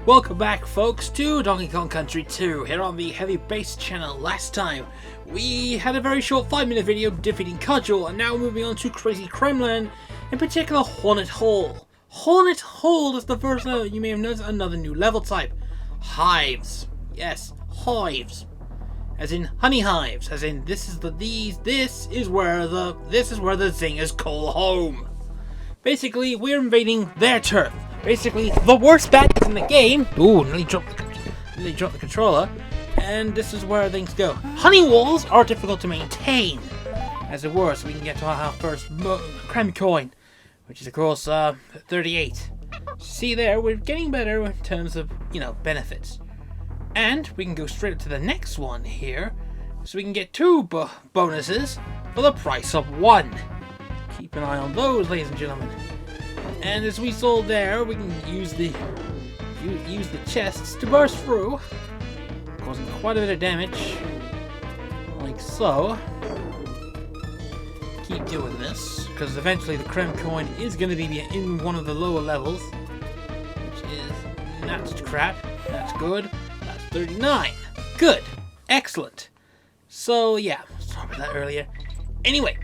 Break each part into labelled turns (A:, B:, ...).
A: Welcome back, folks, to Donkey Kong Country 2 here on the Heavy Bass channel. Last time we had a very short 5-minute video defeating Cudgel, and now moving on to Krazy Kremland, in particular Hornet Hall. Hornet Hall is the first level. You may have noticed another new level type. Hives. Yes, hives. As in honey hives. As in this is where the Zingers call home. Basically, we're invading their turf. Basically, the worst bandits in the game. Ooh, nearly dropped the controller. And this is where things go. Honey walls are difficult to maintain, as it were, so we can get to our first creme coin, which is of course 38. See there, we're getting better in terms of, benefits. And we can go straight up to the next one here, so we can get 2 bonuses for the price of 1. Keep an eye on those, ladies and gentlemen. And as we saw there, we can use the chests to burst through, causing quite a bit of damage, like so. Keep doing this, because eventually the creme coin is going to be in one of the lower levels, which is that's crap. That's good. That's 39. Good. Excellent. So yeah, sorry about that earlier. Anyway.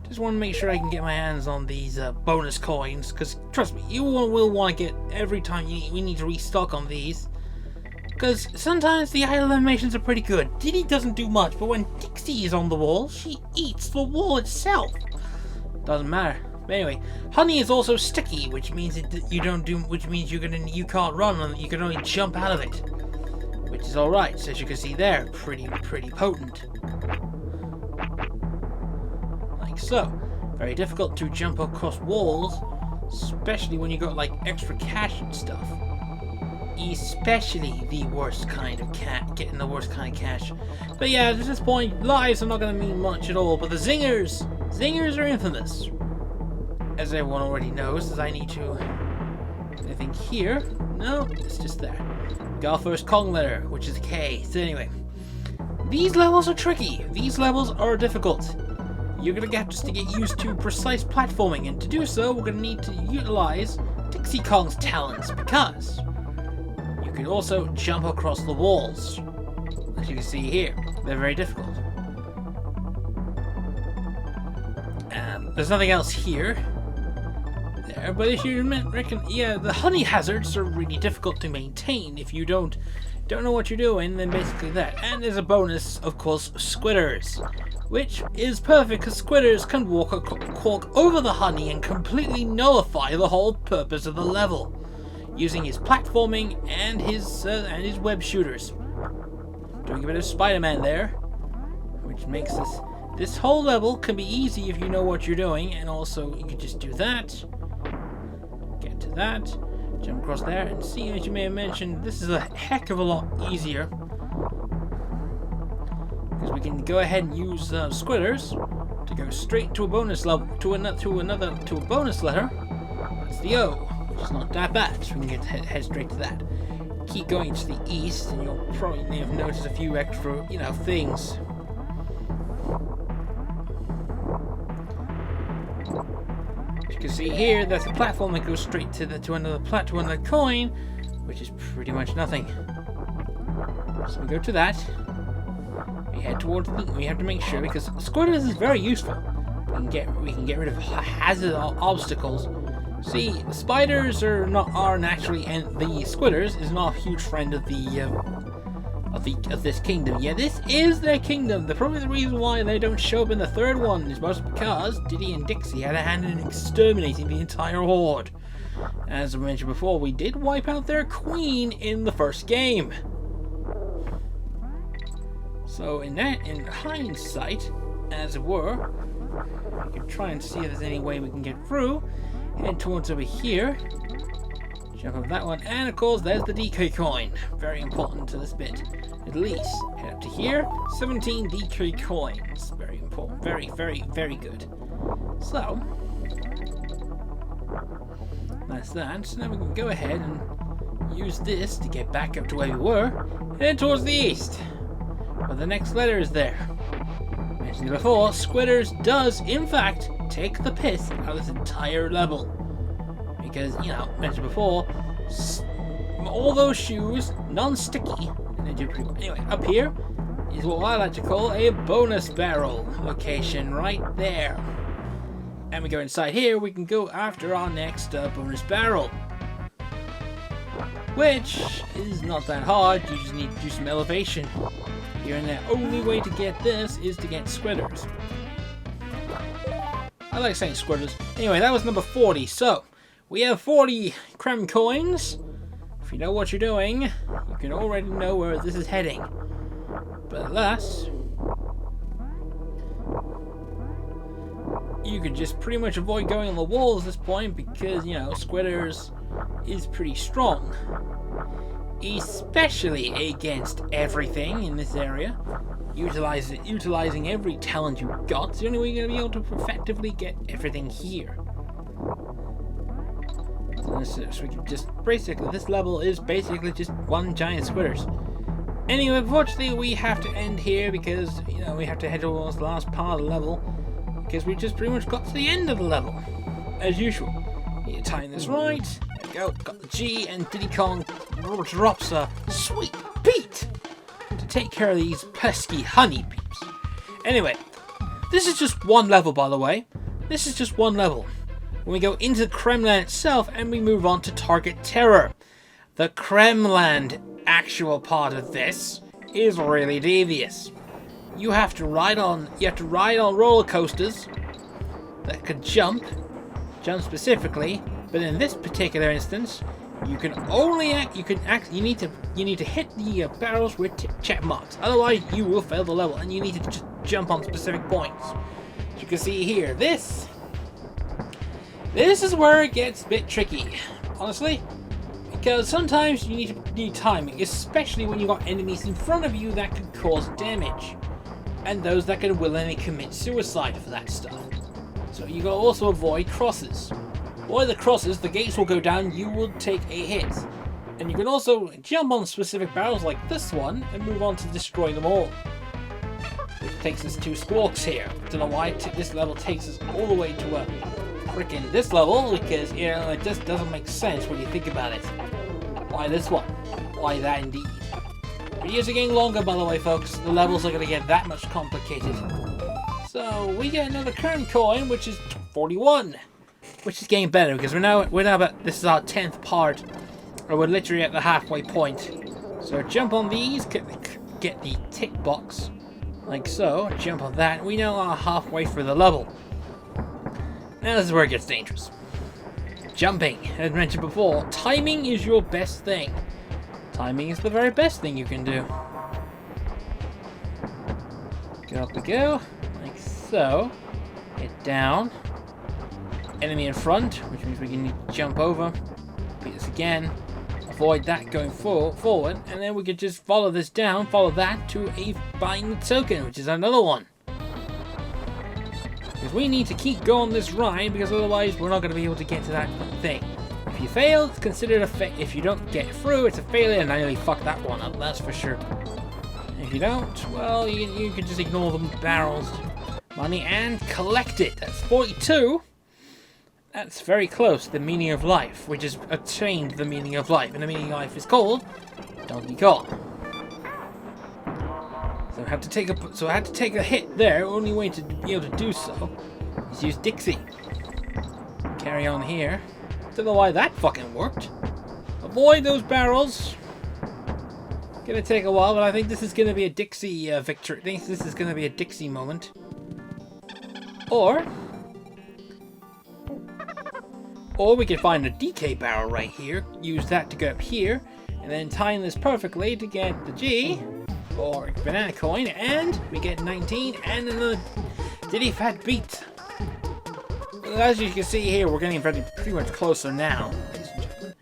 A: Just want to make sure I can get my hands on these bonus coins, because trust me, you will want to get every time we need to restock on these, because sometimes the idle animations are pretty good. Diddy doesn't do much, but when Dixie is on the wall, she eats the wall itself. Doesn't matter. But anyway, honey is also sticky, which means you can't run, and you can only jump out of it, which is all right. So as you can see there, pretty potent. So, very difficult to jump across walls, especially when you got like extra cash and stuff. Especially the worst kind of getting the worst kind of cash. But yeah, at this point, lives are not going to mean much at all. But the Zingers are infamous, as everyone already knows. As I need to, I think here, no, it's just there. Got our first Kong letter, which is K. So anyway, these levels are tricky. These levels are difficult. You're going to have to get used to precise platforming, and to do so, we're going to need to utilize Dixie Kong's talents, because you can also jump across the walls. As you can see here, they're very difficult. There's nothing else here. There, but if you reckon, yeah, the honey hazards are really difficult to maintain if you don't know what you're doing, then basically that. And there's a bonus, of course, squitters, which is perfect because squitters can walk over the honey and completely nullify the whole purpose of the level, using his platforming and his web shooters. Doing a bit of Spider-Man there, which makes this whole level can be easy if you know what you're doing, and also you can just do that, get to that, jump across there, and see, as you may have mentioned, this is a heck of a lot easier. Because we can go ahead and use squitters to go straight to a bonus level, to a bonus letter. That's the O, which is not that bad. So we can head straight to that. Keep going to the east, and you'll probably have noticed a few extra, things. As you can see here, that's a platform that goes straight to another coin, which is pretty much nothing. So we go to that. We head towards we have to make sure, because squitters is very useful. We can get rid of hazard obstacles. See, the spiders are naturally, and the squitters is not a huge friend of this kingdom. Yeah, this is their kingdom. Probably the reason why they don't show up in the third one is mostly because Diddy and Dixie had a hand in exterminating the entire horde. As I mentioned before, we did wipe out their queen in the first game. So in hindsight, as it were, we can try and see if there's any way we can get through. Head towards over here, jump up that one, and of course there's the DK coin. Very important to this bit, at least. Head up to here, 17 DK coins. Very important, very, very, very good. So that's that. So now we can go ahead and use this to get back up to where we were, and head towards the east. But the next letter is there. Mentioned before, squitters does, in fact, take the piss out of this entire level. because, you know, mentioned before, all those shoes, non-sticky, and they do pretty well. Anyway, up here is what I like to call a bonus barrel location right there. And we go inside here, we can go after our next bonus barrel. Which is not that hard, you just need to do some elevation. Here and the only way to get this is to get squitters. I like saying squitters. Anyway, that was number 40. So, we have 40 Krem coins. If you know what you're doing, you can already know where this is heading. But alas, you could just pretty much avoid going on the walls at this point because, you know, squitters is pretty strong. Especially against everything in this area. Utilizing every talent you've got. It's the only way you're going to be able to effectively get everything here. So we can just basically, this level is basically just one giant squitters. Anyway, unfortunately we have to end here because, you know, we have to head towards the last part of the level because we just pretty much got to the end of the level, as usual. You time this right. There we go. Got the G, and Diddy Kong drops a sweet beat to take care of these pesky honey peeps. Anyway, this is just one level, by the way. This is just one level. When we go into Kremland itself, and we move on to Target Terror. The Kremland actual part of this is really devious. You have to ride on roller coasters that could jump specifically, but in this particular instance, you can only you need to hit the barrels with check marks. Otherwise, you will fail the level, and you need to just jump on specific points. As you can see here, this is where it gets a bit tricky, honestly, because sometimes you need timing, especially when you've got enemies in front of you that can cause damage, and those that can willingly commit suicide for that stuff. So you gotta also avoid crosses. Avoid the crosses, the gates will go down, you will take a hit. And you can also jump on specific barrels like this one and move on to destroy them all. Which takes us to Squawks here. Don't know why this level takes us all the way to a freaking this level, because, you know, it just doesn't make sense when you think about it. Why this one? Why that indeed? Videos are getting longer, by the way, folks. The levels are going to get that much complicated. So we get another current coin, which is 41, which is getting better because we're now about, this is our 10th part, or we're literally at the halfway point. So jump on these, get the tick box, like so. Jump on that. We now are halfway through the level. Now this is where it gets dangerous. Jumping, as mentioned before, timing is your best thing. Timing is the very best thing you can do. Go up we go. So, get down, enemy in front, which means we can jump over, beat this again, avoid that going forward, and then we could just follow this down, follow that to a buying the token, which is another one. Because we need to keep going this ride, because otherwise we're not going to be able to get to that thing. If you fail, it's considered a fail. If you don't get through, it's a failure, and I nearly fucked that one up, that's for sure. If you don't, well, you can just ignore the barrels. Money and collect it. That's 42. That's very close to the meaning of life, which has attained the meaning of life, and the meaning of life is called Donkey Kong. So I had to take a hit there. Only way to be able to do so is use Dixie. Carry on here. Don't know why that fucking worked. Avoid those barrels. Gonna take a while, but I think this is gonna be a Dixie victory. I think this is gonna be a Dixie moment. Or we can find a DK barrel right here, use that to go up here, and then time this perfectly to get the G, or banana coin, and we get 19, and another Diddy Fat beat. Well, as you can see here, we're getting pretty much closer now, ladies and gentlemen,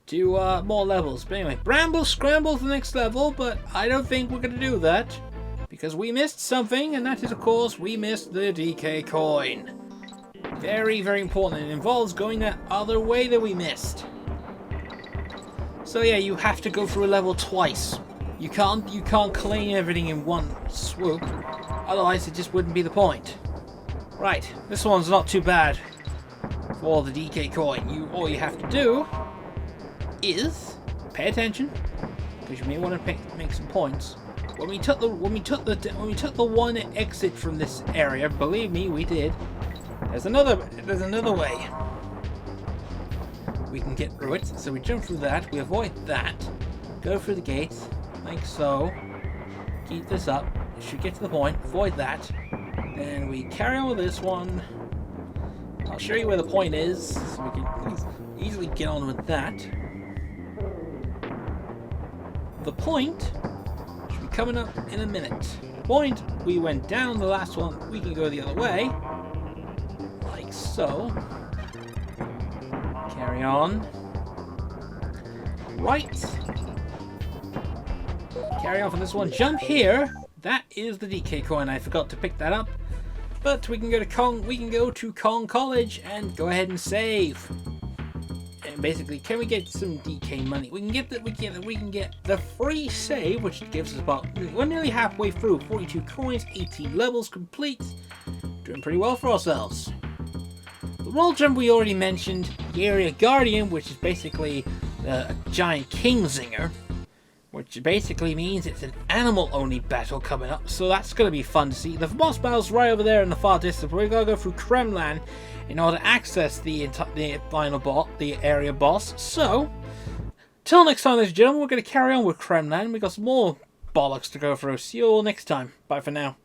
A: to more levels. But anyway, Bramble Scramble the next level, but I don't think we're going to do that. Because we missed something, and that is, of course, we missed the DK coin. Very, very important. It involves going that other way that we missed. So yeah, you have to go through a level twice. You can't claim everything in one swoop. Otherwise, it just wouldn't be the point. Right, this one's not too bad. for the DK coin. All you have to do is pay attention, because you may want to make some points. When we took the one exit from this area, believe me, we did. There's another way we can get through it. So we jump through that, we avoid that, go through the gate, like so. Keep this up. It should get to the point. Avoid that. Then we carry on with this one. I'll show you where the point is, so we can easily get on with that. The point should be coming up in a minute. The point, we went down the last one. We can go the other way, like so. Carry on. Right. Carry on from this one. Jump here. That is the DK coin. I forgot to pick that up. But we can go to Kong. We can go to Kong College and go ahead and save. And basically, can we get some DK money? We can get the free save, which gives us about, we're nearly halfway through. 42 coins, 18 levels complete. Doing pretty well for ourselves. The wall jump we already mentioned. The Area Guardian, which is basically a giant king zinger, which basically means it's an animal-only battle coming up, so that's going to be fun to see. The boss battle's right over there in the far distance. We're going to go through Kremland in order to access the final boss, the area boss. So, till next time, ladies and gentlemen, we're going to carry on with Kremland. We've got some more bollocks to go through. See you all next time. Bye for now.